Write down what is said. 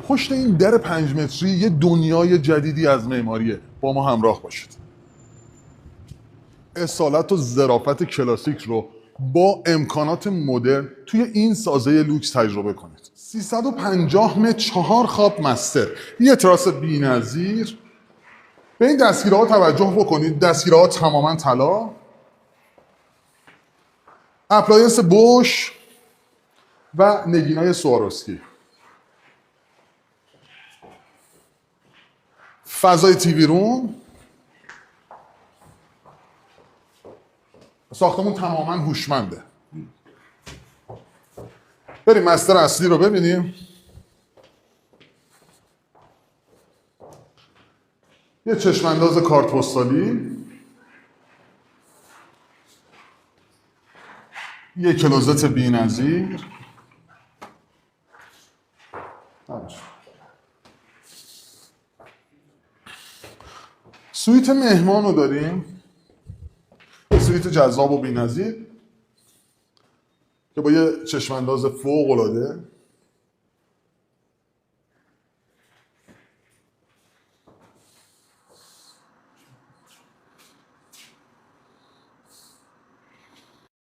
پشت این در 5 متری یه دنیای جدیدی از معماریه. با ما همراه باشید. اصالت و ظرافت کلاسیک رو با امکانات مدرن توی این سازه لوکس تجربه کنید. 350 متر 4 خواب مستر، یه تراس بی‌نظیر. به این دستگیره‌ها توجه بکنید. دستگیره‌ها تماما طلا، اپلاینس بوش و نگینای سواروسکی. فضای تیوی روم. ساختمون تماما هوشمنده. بریم مستر اصلی رو ببینیم. یه چشمانداز کارت پستالی، یه کلوزت بی‌نظیر. سویت مهمان رو داریم، سویت جذاب و بی‌نظیر که با یه چشمانداز فوق‌العاده